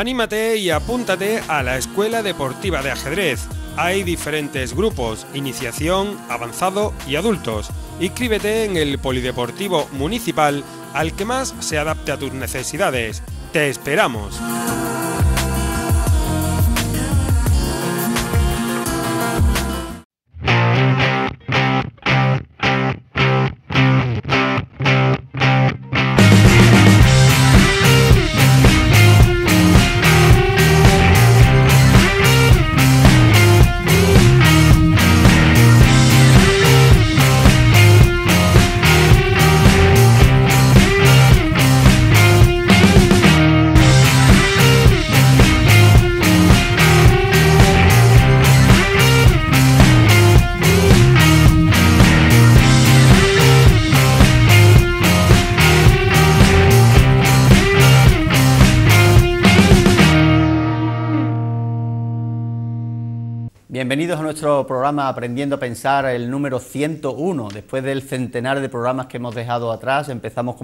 Anímate y apúntate a la Escuela Deportiva de Ajedrez. Hay diferentes grupos, iniciación, avanzado y adultos. Inscríbete en el Polideportivo Municipal al que más se adapte a tus necesidades. ¡Te esperamos! Bienvenidos a nuestro programa Aprendiendo a Pensar, el número 101. Después del centenar de programas que hemos dejado atrás, empezamos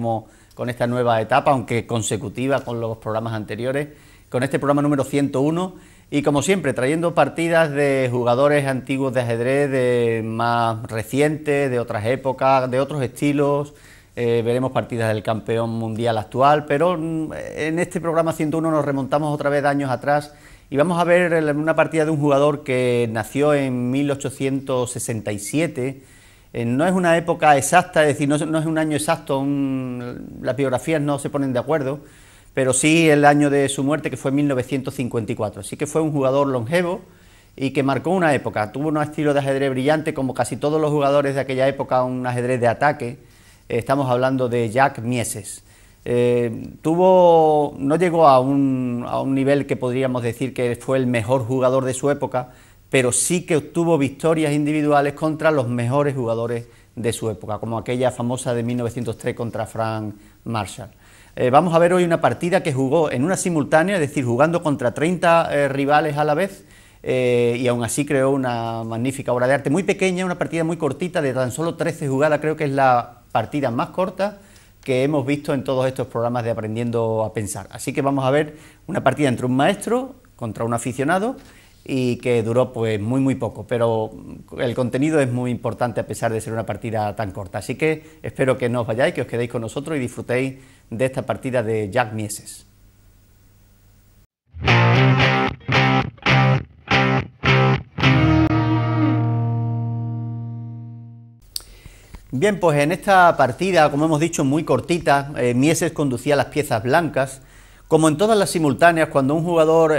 con esta nueva etapa, aunque consecutiva con los programas anteriores, con este programa número 101. Y como siempre, trayendo partidas de jugadores antiguos de ajedrez, de más recientes, de otras épocas, de otros estilos. Veremos partidas del campeón mundial actual, pero en este programa 101 nos remontamos otra vez años atrás. Y vamos a ver una partida de un jugador que nació en 1867. No es una época exacta, es decir, no es un año exacto, las biografías no se ponen de acuerdo, pero sí el año de su muerte, que fue 1954. Así que fue un jugador longevo y que marcó una época. Tuvo un estilo de ajedrez brillante, como casi todos los jugadores de aquella época, un ajedrez de ataque. Estamos hablando de Jack Mieses. No llegó a un nivel que podríamos decir que fue el mejor jugador de su época, pero sí que obtuvo victorias individuales contra los mejores jugadores de su época, como aquella famosa de 1903 contra Frank Marshall. Vamos a ver hoy una partida que jugó en una simultánea, es decir, jugando contra 30 rivales a la vez, y aún así creó una magnífica obra de arte, muy pequeña, una partida muy cortita, de tan solo 13 jugadas. Creo que es la partida más corta que hemos visto en todos estos programas de Aprendiendo a Pensar. Así que vamos a ver una partida entre un maestro contra un aficionado y que duró pues muy poco, pero el contenido es muy importante a pesar de ser una partida tan corta. Así que espero que no os vayáis, que os quedéis con nosotros y disfrutéis de esta partida de Jack Mieses. Bien, pues en esta partida, como hemos dicho, muy cortita, Mieses conducía las piezas blancas. Como en todas las simultáneas, cuando un jugador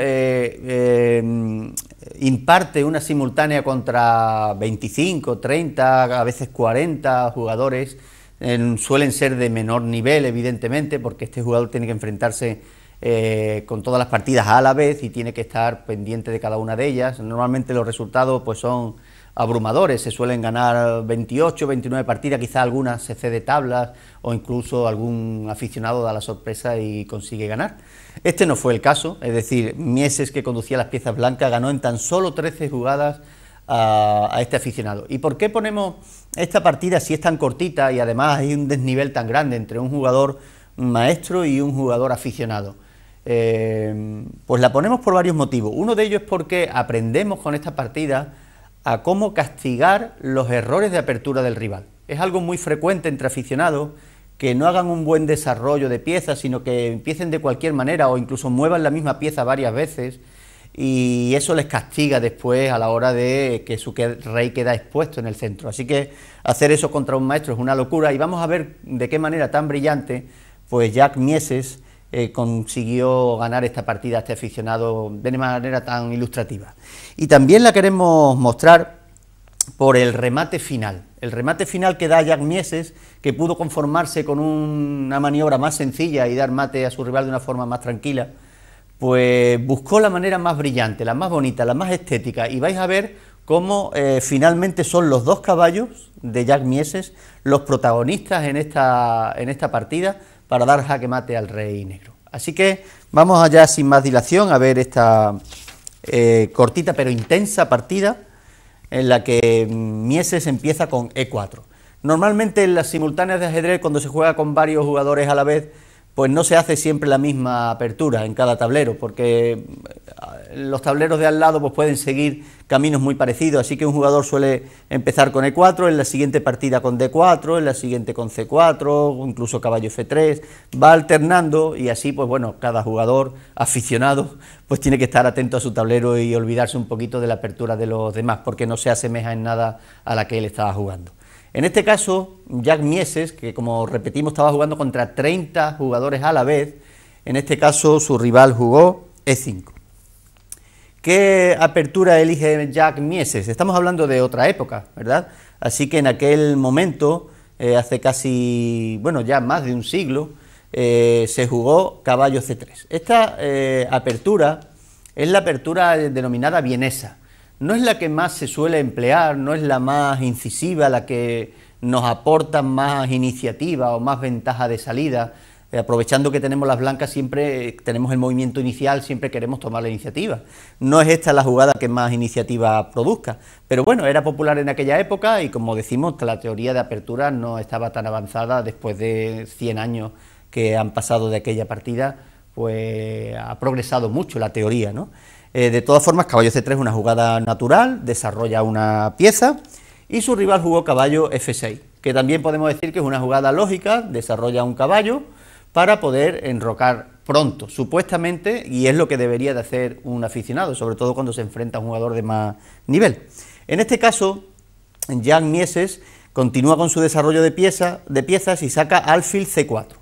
imparte una simultánea contra 25, 30, a veces 40 jugadores, suelen ser de menor nivel, evidentemente, porque este jugador tiene que enfrentarse con todas las partidas a la vez y tiene que estar pendiente de cada una de ellas. Normalmente los resultados pues son abrumadores, se suelen ganar 28, 29 partidas, quizá algunas se cede tablas o incluso algún aficionado da la sorpresa y consigue ganar. Este no fue el caso, es decir, Mieses, que conducía las piezas blancas, ganó en tan solo 13 jugadas a este aficionado. ¿Y por qué ponemos esta partida si es tan cortita y además hay un desnivel tan grande entre un jugador maestro y un jugador aficionado? Pues la ponemos por varios motivos. Uno de ellos es porque aprendemos con esta partida a cómo castigar los errores de apertura del rival. Es algo muy frecuente entre aficionados que no hagan un buen desarrollo de piezas, sino que empiecen de cualquier manera o incluso muevan la misma pieza varias veces, y eso les castiga después a la hora de que su rey queda expuesto en el centro. Así que hacer eso contra un maestro es una locura, y vamos a ver de qué manera tan brillante pues Jack Mieses consiguió ganar esta partida a este aficionado de manera tan ilustrativa. Y también la queremos mostrar por el remate final. El remate final que da Jack Mieses, que pudo conformarse con una maniobra más sencilla y dar mate a su rival de una forma más tranquila, pues buscó la manera más brillante, la más bonita, la más estética, y vais a ver cómo finalmente son los dos caballos de Jack Mieses los protagonistas en esta partida, para dar jaque mate al rey negro. Así que vamos allá sin más dilación a ver esta cortita pero intensa partida en la que Mieses empieza con E4. Normalmente en las simultáneas de ajedrez, cuando se juega con varios jugadores a la vez, pues no se hace siempre la misma apertura en cada tablero, porque los tableros de al lado pues pueden seguir caminos muy parecidos, así que un jugador suele empezar con E4, en la siguiente partida con D4, en la siguiente con C4, incluso caballo F3, va alternando y así pues bueno, cada jugador aficionado pues tiene que estar atento a su tablero y olvidarse un poquito de la apertura de los demás, porque no se asemeja en nada a la que él estaba jugando. En este caso, Jack Mieses, que como repetimos estaba jugando contra 30 jugadores a la vez, en este caso su rival jugó E5. ¿Qué apertura elige Jack Mieses? Estamos hablando de otra época, ¿verdad? Así que en aquel momento, hace casi, bueno, ya más de un siglo, se jugó caballo C3. Esta apertura es la apertura denominada vienesa. No es la que más se suele emplear, no es la más incisiva, la que nos aporta más iniciativa o más ventaja de salida. Aprovechando que tenemos las blancas, siempre tenemos el movimiento inicial, siempre queremos tomar la iniciativa. No es esta la jugada que más iniciativa produzca, pero bueno, era popular en aquella época y como decimos, la teoría de apertura no estaba tan avanzada después de 100 años que han pasado de aquella partida, pues ha progresado mucho la teoría, ¿no? De todas formas, caballo C3 es una jugada natural, desarrolla una pieza y su rival jugó caballo F6, que también podemos decir que es una jugada lógica, desarrolla un caballo para poder enrocar pronto, supuestamente, y es lo que debería de hacer un aficionado, sobre todo cuando se enfrenta a un jugador de más nivel. En este caso, Jack Mieses continúa con su desarrollo de piezas y saca alfil C4.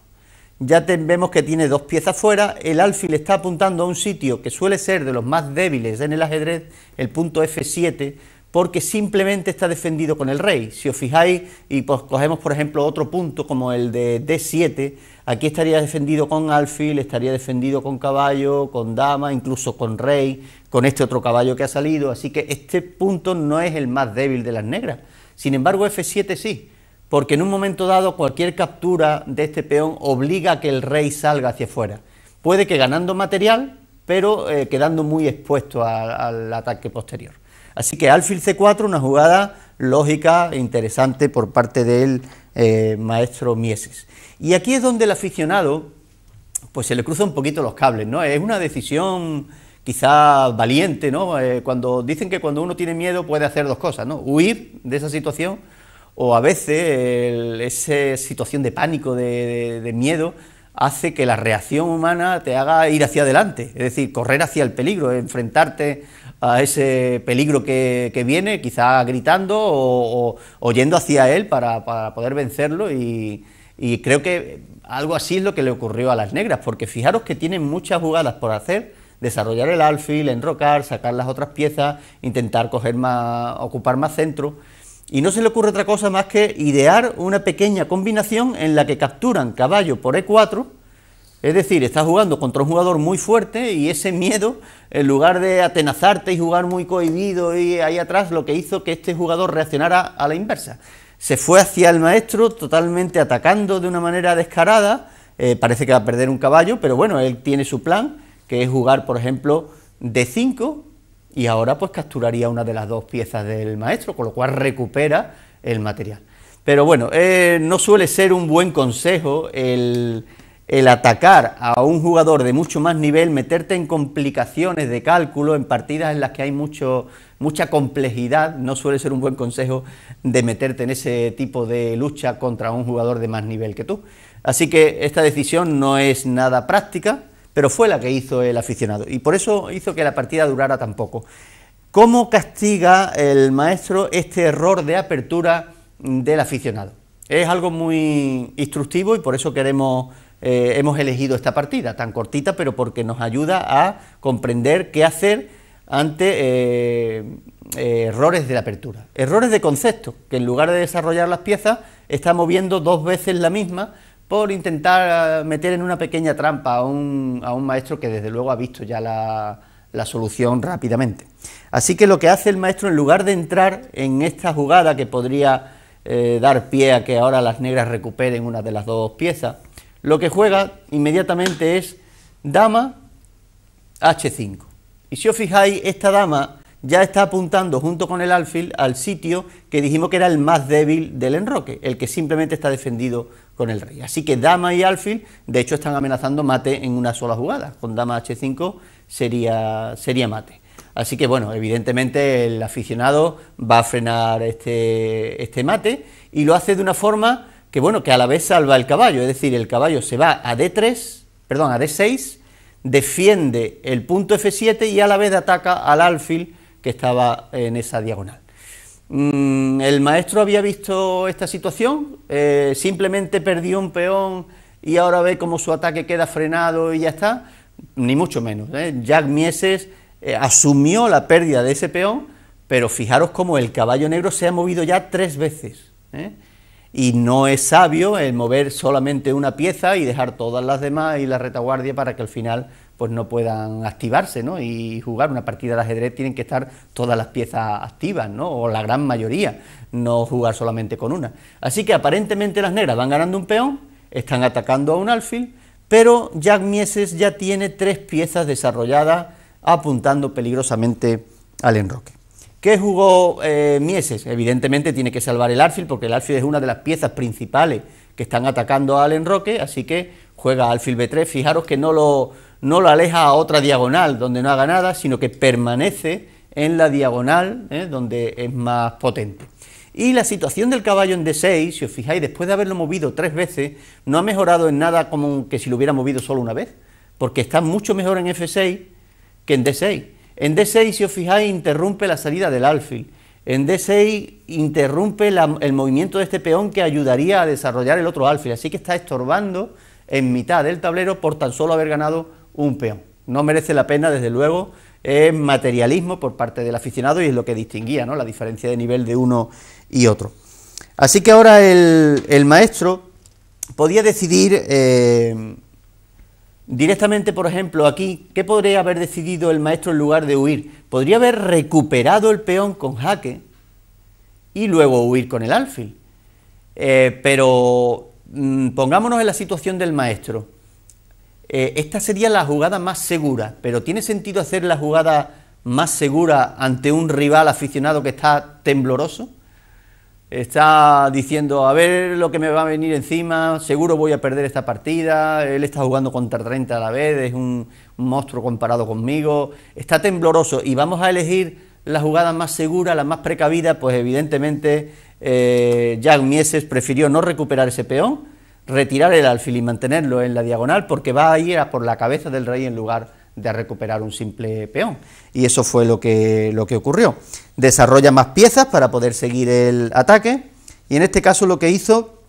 Ya vemos que tiene dos piezas fuera, el alfil está apuntando a un sitio que suele ser de los más débiles en el ajedrez, el punto F7, porque simplemente está defendido con el rey. Si os fijáis y pues cogemos por ejemplo otro punto como el de D7, aquí estaría defendido con alfil, estaría defendido con caballo, con dama, incluso con rey, con este otro caballo que ha salido, así que este punto no es el más débil de las negras. Sin embargo, F7 sí, porque en un momento dado cualquier captura de este peón obliga a que el rey salga hacia afuera. Puede que ganando material, pero quedando muy expuesto al ataque posterior. Así que alfil C4, una jugada lógica e interesante por parte del maestro Mieses. Y aquí es donde el aficionado pues se le cruza un poquito los cables, ¿no? Es una decisión quizá valiente, ¿no? Cuando dicen que cuando uno tiene miedo puede hacer dos cosas, ¿no? Huir de esa situación, o a veces esa situación de pánico, de miedo, hace que la reacción humana te haga ir hacia adelante, es decir, correr hacia el peligro, enfrentarte a ese peligro que viene, quizá gritando o yendo hacia él para poder vencerlo, y creo que algo así es lo que le ocurrió a las negras, porque fijaros que tienen muchas jugadas por hacer, desarrollar el alfil, enrocar, sacar las otras piezas, intentar ocupar más centro, y no se le ocurre otra cosa más que idear una pequeña combinación en la que capturan caballo por E4, es decir, estás jugando contra un jugador muy fuerte y ese miedo, en lugar de atenazarte y jugar muy cohibido y ahí atrás, lo que hizo que este jugador reaccionara a la inversa. Se fue hacia el maestro totalmente atacando de una manera descarada, parece que va a perder un caballo, pero bueno, él tiene su plan, que es jugar, por ejemplo, D5, y ahora pues capturaría una de las dos piezas del maestro, con lo cual recupera el material. Pero bueno, no suele ser un buen consejo el atacar a un jugador de mucho más nivel, meterte en complicaciones de cálculo, en partidas en las que hay mucha complejidad, no suele ser un buen consejo de meterte en ese tipo de lucha contra un jugador de más nivel que tú. Así que esta decisión no es nada práctica, pero fue la que hizo el aficionado, y por eso hizo que la partida durara tan poco. ¿Cómo castiga el maestro este error de apertura del aficionado? Es algo muy instructivo y por eso hemos elegido esta partida tan cortita, pero porque nos ayuda a comprender qué hacer ante errores de la apertura. Errores de concepto, que en lugar de desarrollar las piezas, está moviendo dos veces la misma por intentar meter en una pequeña trampa a un maestro que desde luego ha visto ya la solución rápidamente. Así que lo que hace el maestro, en lugar de entrar en esta jugada que podría dar pie a que ahora las negras recuperen una de las dos piezas, lo que juega inmediatamente es dama H5. Y si os fijáis, esta dama ya está apuntando junto con el alfil al sitio que dijimos que era el más débil del enroque, el que simplemente está defendido con el rey. Así que dama y alfil, de hecho, están amenazando mate en una sola jugada. Con dama h5 sería mate. Así que, bueno, evidentemente el aficionado va a frenar este mate y lo hace de una forma que, bueno, que a la vez salva el caballo. Es decir, el caballo se va a D6, defiende el punto F7 y a la vez ataca al alfil que estaba en esa diagonal. El maestro había visto esta situación, simplemente perdió un peón y ahora ve cómo su ataque queda frenado y ya está, ni mucho menos. Jack Mieses asumió la pérdida de ese peón, pero fijaros cómo el caballo negro se ha movido ya 3 veces, y no es sabio el mover solamente una pieza y dejar todas las demás y la retaguardia para que al final pues no puedan activarse, ¿no? Y jugar una partida de ajedrez tienen que estar todas las piezas activas, ¿no? O la gran mayoría, no jugar solamente con una. Así que aparentemente las negras van ganando un peón, están atacando a un alfil, pero Jack Mieses ya tiene 3 piezas desarrolladas apuntando peligrosamente al enroque. ¿Qué jugó Mieses? Evidentemente tiene que salvar el alfil, porque el alfil es una de las piezas principales que están atacando al enroque, así que juega alfil B3. Fijaros que no lo aleja a otra diagonal donde no haga nada, sino que permanece en la diagonal donde es más potente. Y la situación del caballo en D6, si os fijáis, después de haberlo movido 3 veces, no ha mejorado en nada como que si lo hubiera movido solo una vez, porque está mucho mejor en F6 que en D6. En D6, si os fijáis, interrumpe la salida del alfil. En D6 interrumpe el movimiento de este peón que ayudaría a desarrollar el otro alfil. Así que está estorbando en mitad del tablero por tan solo haber ganado un peón. No merece la pena, desde luego, es materialismo por parte del aficionado y es lo que distinguía, ¿no?, la diferencia de nivel de uno y otro. Así que ahora el maestro podía decidir directamente, por ejemplo, aquí, ¿qué podría haber decidido el maestro en lugar de huir? Podría haber recuperado el peón con jaque y luego huir con el alfil. Pero pongámonos en la situación del maestro. Esta sería la jugada más segura, pero ¿tiene sentido hacer la jugada más segura ante un rival aficionado que está tembloroso? Está diciendo, a ver lo que me va a venir encima, seguro voy a perder esta partida, él está jugando contra 30 a la vez, es un monstruo comparado conmigo, está tembloroso y vamos a elegir la jugada más segura, la más precavida. Pues evidentemente Jack Mieses prefirió no recuperar ese peón, retirar el alfil y mantenerlo en la diagonal, porque va a ir a por la cabeza del rey en lugar de recuperar un simple peón, y eso fue lo que ocurrió. Desarrolla más piezas para poder seguir el ataque, y en este caso lo que hizo,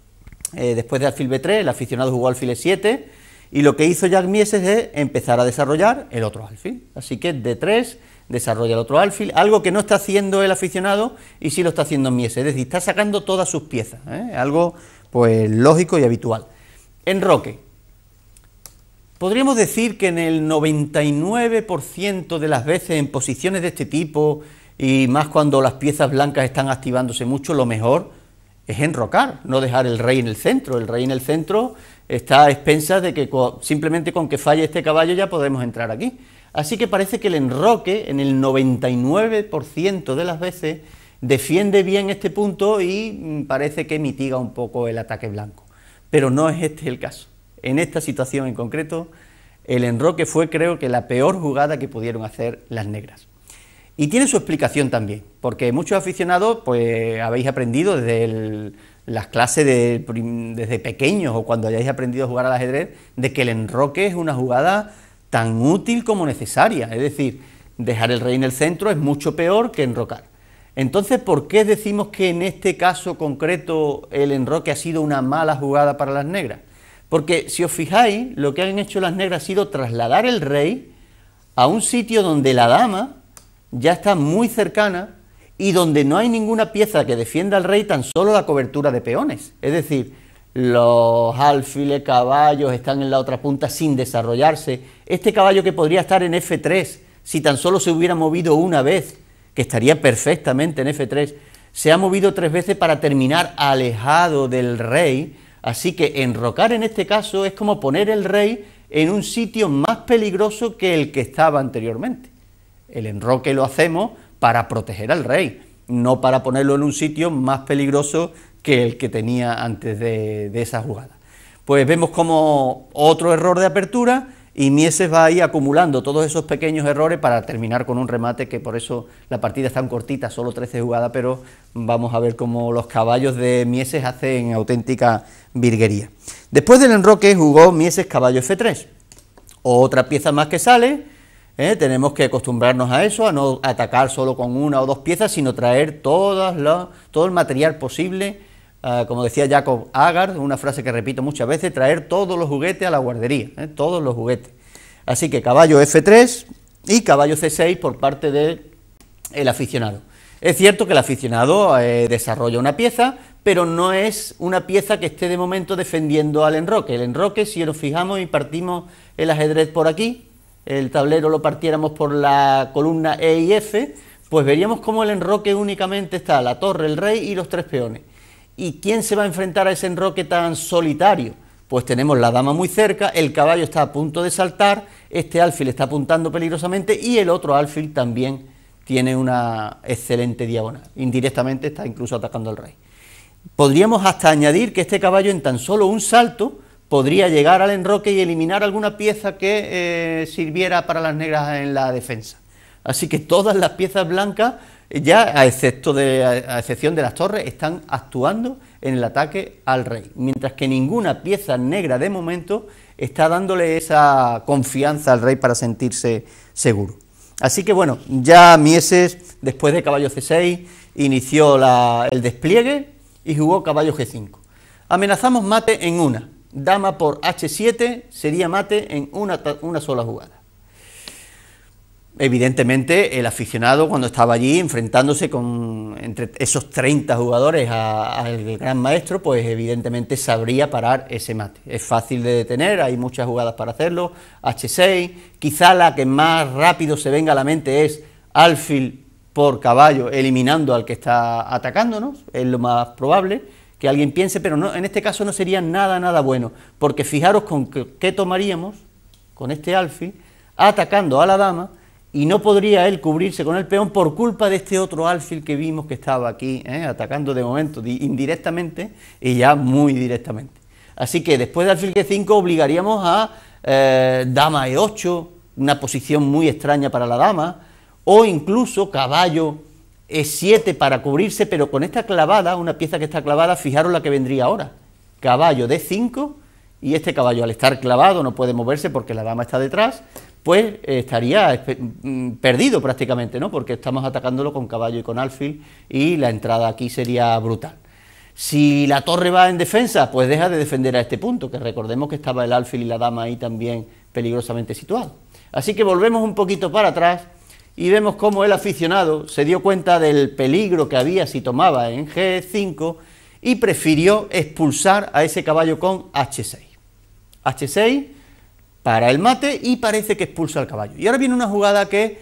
después de alfil B3, el aficionado jugó alfil E7, y lo que hizo Jack Mieses es empezar a desarrollar el otro alfil, así que D3, desarrolla el otro alfil, algo que no está haciendo el aficionado y sí lo está haciendo Mieses, es decir, está sacando todas sus piezas, algo pues lógico y habitual. Enroque. Podríamos decir que en el 99% de las veces en posiciones de este tipo, y más cuando las piezas blancas están activándose mucho, lo mejor es enrocar, no dejar el rey en el centro. El rey en el centro está a expensas de que simplemente con que falle este caballo ya podemos entrar aquí. Así que parece que el enroque en el 99% de las veces defiende bien este punto y parece que mitiga un poco el ataque blanco. Pero no es este el caso. En esta situación en concreto, el enroque fue, creo que, la peor jugada que pudieron hacer las negras. Y tiene su explicación también, porque muchos aficionados pues habéis aprendido desde las clases desde pequeños o cuando hayáis aprendido a jugar al ajedrez, de que el enroque es una jugada tan útil como necesaria. Es decir, dejar el rey en el centro es mucho peor que enrocar. Entonces, ¿por qué decimos que en este caso concreto el enroque ha sido una mala jugada para las negras? Porque si os fijáis, lo que han hecho las negras ha sido trasladar el rey a un sitio donde la dama ya está muy cercana y donde no hay ninguna pieza que defienda al rey, tan solo la cobertura de peones. Es decir, los alfiles, caballos están en la otra punta sin desarrollarse. Este caballo que podría estar en F3, si tan solo se hubiera movido una vez, que estaría perfectamente en F3, se ha movido 3 veces para terminar alejado del rey. Así que enrocar en este caso es como poner el rey en un sitio más peligroso que el que estaba anteriormente. El enroque lo hacemos para proteger al rey, no para ponerlo en un sitio más peligroso que el que tenía antes de esa jugada. pues vemos como otro error de apertura y Mieses va ahí acumulando todos esos pequeños errores para terminar con un remate, que por eso la partida es tan cortita, solo 13 jugadas, pero vamos a ver cómo los caballos de Mieses hacen auténtica virguería. Después del enroque jugó Mieses caballo F3, otra pieza más que sale. Tenemos que acostumbrarnos a eso, a no atacar solo con una o dos piezas, sino traer todo el material posible, como decía Jacob Agar, una frase que repito muchas veces, traer todos los juguetes a la guardería, todos los juguetes. Así que caballo F3 y caballo C6 por parte del aficionado. Es cierto que el aficionado desarrolla una pieza, pero no es una pieza que esté de momento defendiendo al enroque. El enroque, si nos fijamos y partimos el ajedrez por aquí, el tablero lo partiéramos por la columna E y F, pues veríamos cómo el enroque únicamente está la torre, el rey y los tres peones. ¿Y quién se va a enfrentar a ese enroque tan solitario? Pues tenemos la dama muy cerca, el caballo está a punto de saltar, este alfil está apuntando peligrosamente y el otro alfil también tiene una excelente diagonal. Indirectamente está incluso atacando al rey. Podríamos hasta añadir que este caballo en tan solo un salto podría llegar al enroque y eliminar alguna pieza que sirviera para las negras en la defensa. Así que todas las piezas blancas, ya a excepción de las torres, están actuando en el ataque al rey, mientras que ninguna pieza negra de momento está dándole esa confianza al rey para sentirse seguro. Así que bueno, ya Mieses, después de caballo C6, inició el despliegue y jugó caballo G5. Amenazamos mate en una. Dama por H7 sería mate en una sola jugada. Evidentemente el aficionado, cuando estaba allí enfrentándose entre esos 30 jugadores al gran maestro, pues evidentemente sabría parar ese mate. Es fácil de detener, hay muchas jugadas para hacerlo. H6, quizá la que más rápido se venga a la mente es alfil por caballo, eliminando al que está atacándonos, es lo más probable que alguien piense, pero no, en este caso no sería nada bueno, porque fijaros con qué tomaríamos con este alfil, atacando a la dama, y no podría él cubrirse con el peón por culpa de este otro alfil que vimos que estaba aquí, atacando de momento indirectamente y ya muy directamente. Así que después de alfil G5 obligaríamos a dama E8, una posición muy extraña para la dama, o incluso caballo E7 para cubrirse, pero con esta clavada, una pieza que está clavada, fijaros la que vendría ahora, caballo D5, y este caballo al estar clavado no puede moverse porque la dama está detrás, pues estaría perdido prácticamente, ¿no? Porque estamos atacándolo con caballo y con alfil, y la entrada aquí sería brutal. Si la torre va en defensa, pues deja de defender a este punto, que recordemos que estaba el alfil y la dama ahí también peligrosamente situados. Así que volvemos un poquito para atrás, y vemos cómo el aficionado se dio cuenta del peligro que había si tomaba en G5 y prefirió expulsar a ese caballo con H6. H6 para el mate y parece que expulsa al caballo. Y ahora viene una jugada que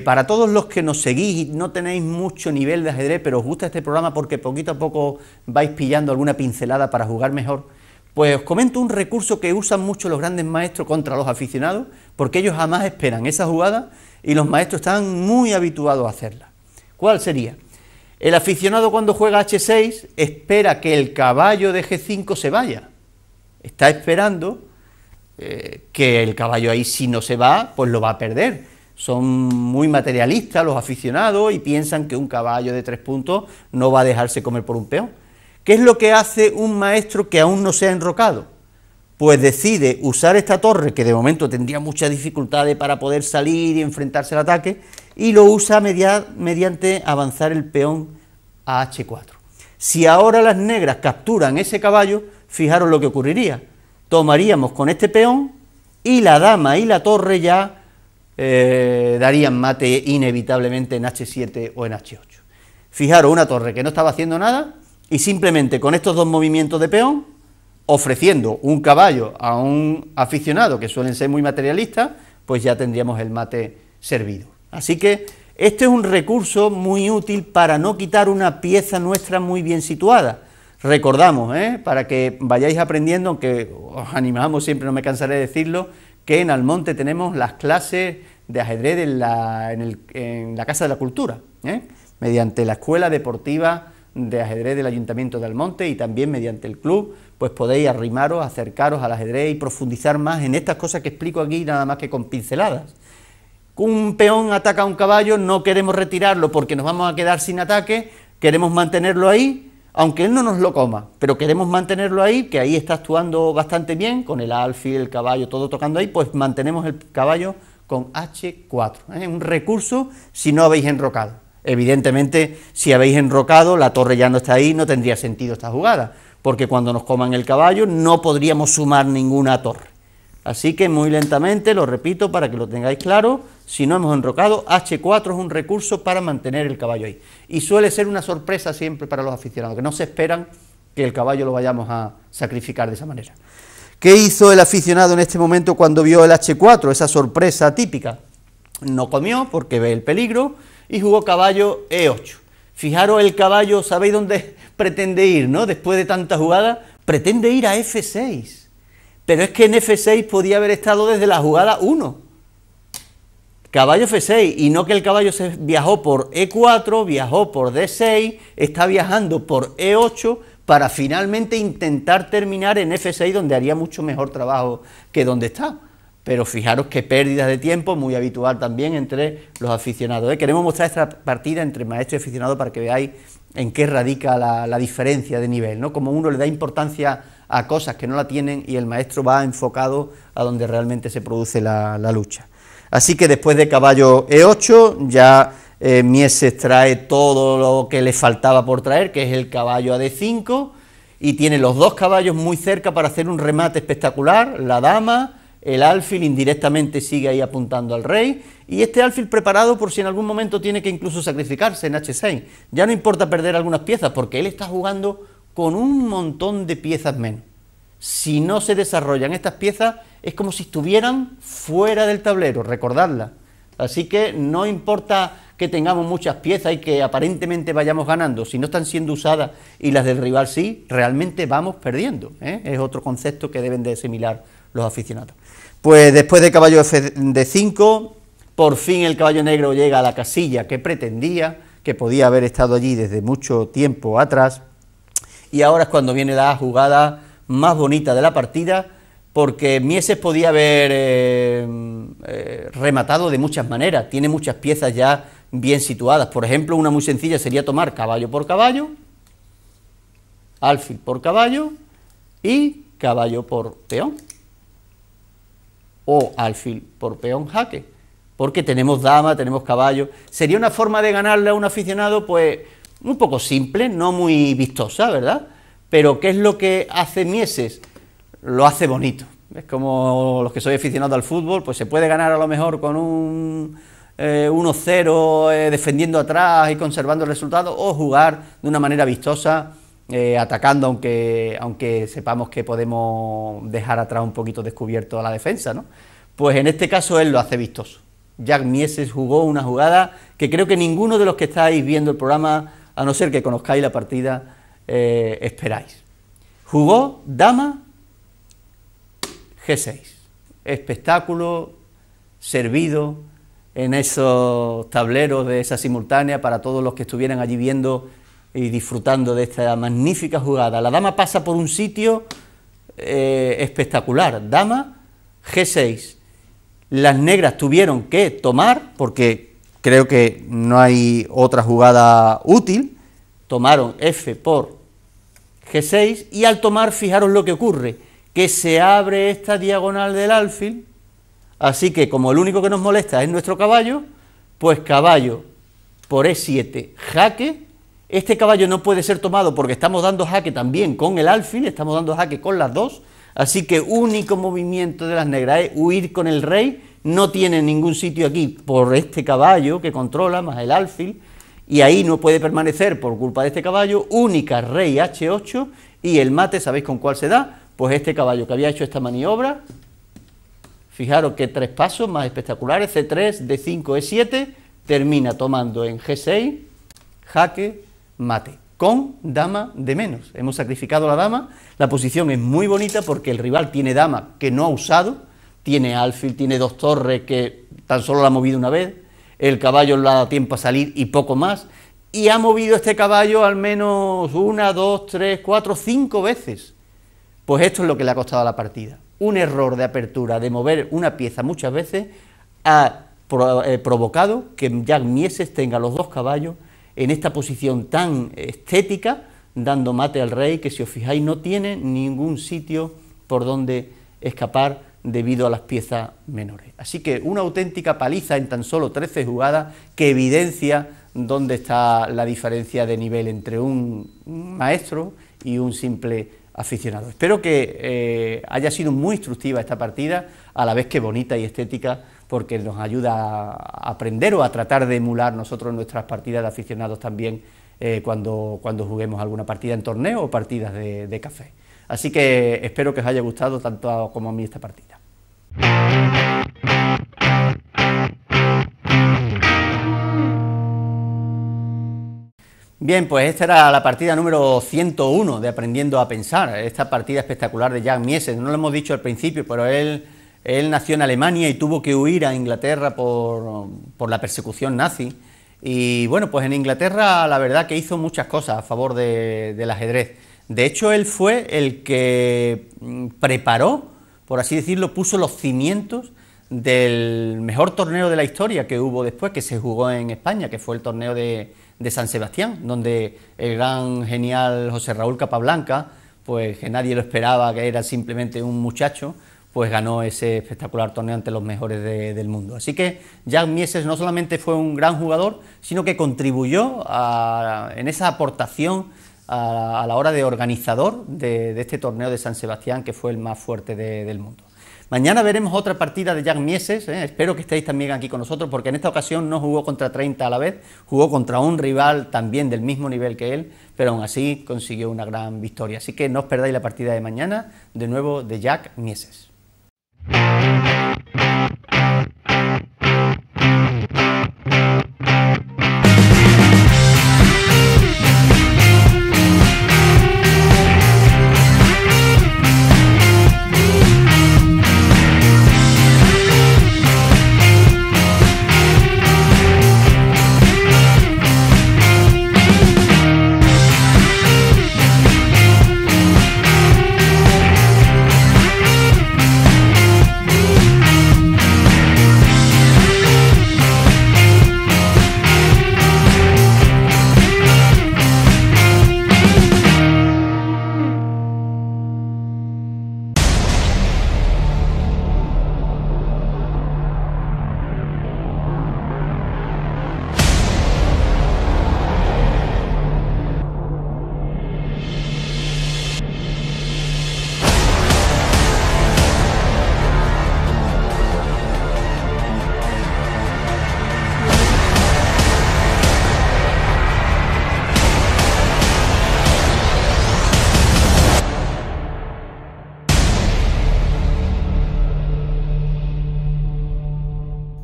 para todos los que nos seguís y no tenéis mucho nivel de ajedrez, pero os gusta este programa porque poquito a poco vais pillando alguna pincelada para jugar mejor, pues os comento un recurso que usan mucho los grandes maestros contra los aficionados, porque ellos jamás esperan esa jugada y los maestros están muy habituados a hacerla. ¿Cuál sería? El aficionado cuando juega H6 espera que el caballo de G5 se vaya. Está esperando que el caballo ahí, si no se va, pues lo va a perder. Son muy materialistas los aficionados y piensan que un caballo de 3 puntos no va a dejarse comer por un peón. ¿Qué es lo que hace un maestro que aún no se ha enrocado? Pues decide usar esta torre, que de momento tendría muchas dificultades para poder salir y enfrentarse al ataque, y lo usa mediante avanzar el peón a H4. Si ahora las negras capturan ese caballo, fijaros lo que ocurriría. Tomaríamos con este peón y la dama y la torre ya darían mate inevitablemente en H7 o en H8. Fijaros, una torre que no estaba haciendo nada y simplemente con estos dos movimientos de peón, ofreciendo un caballo a un aficionado que suelen ser muy materialistas, pues ya tendríamos el mate servido. Así que este es un recurso muy útil para no quitar una pieza nuestra muy bien situada. Recordamos, para que vayáis aprendiendo, aunque os animamos siempre, no me cansaré de decirlo, que en Almonte tenemos las clases de ajedrez en la Casa de la Cultura, mediante la Escuela Deportiva de Ajedrez del Ayuntamiento de Almonte y también mediante el club, pues podéis arrimaros, acercaros al ajedrez y profundizar más en estas cosas que explico aquí, nada más que con pinceladas. Un peón ataca a un caballo, no queremos retirarlo porque nos vamos a quedar sin ataque, queremos mantenerlo ahí, aunque él no nos lo coma, pero queremos mantenerlo ahí, que ahí está actuando bastante bien, con el alfil, el caballo, todo tocando ahí, pues mantenemos el caballo con H4, un recurso si no habéis enrocado. Evidentemente, si habéis enrocado, la torre ya no está ahí, no tendría sentido esta jugada, porque cuando nos coman el caballo no podríamos sumar ninguna torre. Así que muy lentamente, lo repito para que lo tengáis claro, si no hemos enrocado, H4 es un recurso para mantener el caballo ahí. Y suele ser una sorpresa siempre para los aficionados, que no se esperan que el caballo lo vayamos a sacrificar de esa manera. ¿Qué hizo el aficionado en este momento cuando vio el H4, esa sorpresa típica? No comió porque ve el peligro y jugó caballo E8. Fijaros el caballo, ¿sabéis dónde pretende ir, no? Después de tanta jugada, pretende ir a F6. Pero es que en F6 podía haber estado desde la jugada 1. Caballo F6, y no que el caballo se viajó por E4, viajó por D6, está viajando por E8 para finalmente intentar terminar en F6, donde haría mucho mejor trabajo que donde está. Pero fijaros qué pérdidas de tiempo, muy habitual también entre los aficionados. Queremos mostrar esta partida entre maestro y aficionado para que veáis en qué radica la diferencia de nivel, ¿no? Como uno le da importancia a cosas que no la tienen y el maestro va enfocado a donde realmente se produce la lucha. Así que después de caballo E8 ya Mieses trae todo lo que le faltaba por traer, que es el caballo a D5, y tiene los dos caballos muy cerca para hacer un remate espectacular, la dama, el alfil indirectamente sigue ahí apuntando al rey, y este alfil preparado por si en algún momento tiene que incluso sacrificarse en H6. Ya no importa perder algunas piezas, porque él está jugando con un montón de piezas menos. Si no se desarrollan estas piezas, es como si estuvieran fuera del tablero, recordadla. Así que no importa que tengamos muchas piezas y que aparentemente vayamos ganando, si no están siendo usadas y las del rival sí, realmente vamos perdiendo, ¿eh? Es otro concepto que deben de asimilar los aficionados. Pues después de caballo D5, por fin el caballo negro llega a la casilla que pretendía, que podía haber estado allí desde mucho tiempo atrás, y ahora es cuando viene la jugada más bonita de la partida, porque Mieses podía haber rematado de muchas maneras, tiene muchas piezas ya bien situadas. Por ejemplo, una muy sencilla sería tomar caballo por caballo, alfil por caballo y caballo por peón, o alfil por peón jaque, porque tenemos dama, tenemos caballo. Sería una forma de ganarle a un aficionado, pues, un poco simple, no muy vistosa, ¿verdad? Pero ¿qué es lo que hace Mieses? Lo hace bonito. Es como los que soy aficionado al fútbol, pues se puede ganar a lo mejor con un 1-0 defendiendo atrás y conservando el resultado, o jugar de una manera vistosa, atacando aunque sepamos que podemos dejar atrás un poquito descubierto a la defensa, ¿no? Pues en este caso él lo hace vistoso. Jack Mieses jugó una jugada que creo que ninguno de los que estáis viendo el programa, a no ser que conozcáis la partida, esperáis. Jugó dama G6, espectáculo servido en esos tableros de esa simultánea para todos los que estuvieran allí viendo y disfrutando de esta magnífica jugada. La dama pasa por un sitio espectacular, dama G6, las negras tuvieron que tomar, porque creo que no hay otra jugada útil, tomaron F por G6, y al tomar, fijaros lo que ocurre, que se abre esta diagonal del alfil, así que como el único que nos molesta es nuestro caballo, pues caballo por E7 jaque. Este caballo no puede ser tomado porque estamos dando jaque también con el alfil, estamos dando jaque con las dos, así que único movimiento de las negras es huir con el rey, no tiene ningún sitio aquí por este caballo que controla, más el alfil, y ahí no puede permanecer por culpa de este caballo, única rey H8, y el mate, ¿sabéis con cuál se da? Pues este caballo que había hecho esta maniobra, fijaros que 3 pasos más espectaculares, C3, D5, E7, termina tomando en G6, jaque, mate, con dama de menos. Hemos sacrificado la dama, la posición es muy bonita porque el rival tiene dama que no ha usado, tiene alfil, tiene 2 torres que tan solo la ha movido una vez, el caballo le ha dado tiempo a salir y poco más, y ha movido este caballo al menos 1, 2, 3, 4, 5 veces. Pues esto es lo que le ha costado a la partida. Un error de apertura, de mover una pieza muchas veces, ha provocado que Jack Mieses tenga los dos caballos en esta posición tan estética, dando mate al rey, que si os fijáis no tiene ningún sitio por donde escapar debido a las piezas menores. Así que una auténtica paliza en tan solo 13 jugadas que evidencia dónde está la diferencia de nivel entre un maestro y un simple aficionado. Espero que haya sido muy instructiva esta partida, a la vez que bonita y estética, porque nos ayuda a aprender o a tratar de emular nosotros nuestras partidas de aficionados también cuando juguemos alguna partida en torneo o partidas de café. Así que espero que os haya gustado tanto como a mí esta partida. Bien, pues esta era la partida número 101 de Aprendiendo a Pensar, esta partida espectacular de Jack Mieses. No lo hemos dicho al principio, pero él nació en Alemania y tuvo que huir a Inglaterra por la persecución nazi. Y bueno, pues en Inglaterra la verdad que hizo muchas cosas a favor del ajedrez. De hecho, él fue el que preparó, por así decirlo, puso los cimientos del mejor torneo de la historia que hubo después, que se jugó en España, que fue el torneo de San Sebastián, donde el gran genial José Raúl Capablanca, pues que nadie lo esperaba, que era simplemente un muchacho, pues ganó ese espectacular torneo ante los mejores del mundo. Así que Jack Mieses no solamente fue un gran jugador, sino que contribuyó en esa aportación a la hora de organizador de este torneo de San Sebastián, que fue el más fuerte del mundo. Mañana veremos otra partida de Jack Mieses, espero que estéis también aquí con nosotros, porque en esta ocasión no jugó contra 30 a la vez, jugó contra un rival también del mismo nivel que él, pero aún así consiguió una gran victoria. Así que no os perdáis la partida de mañana, de nuevo de Jack Mieses.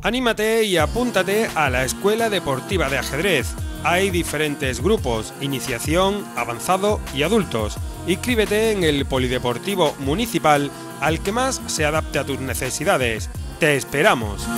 Anímate y apúntate a la Escuela Deportiva de Ajedrez. Hay diferentes grupos, iniciación, avanzado y adultos. Inscríbete en el Polideportivo Municipal al que más se adapte a tus necesidades. ¡Te esperamos!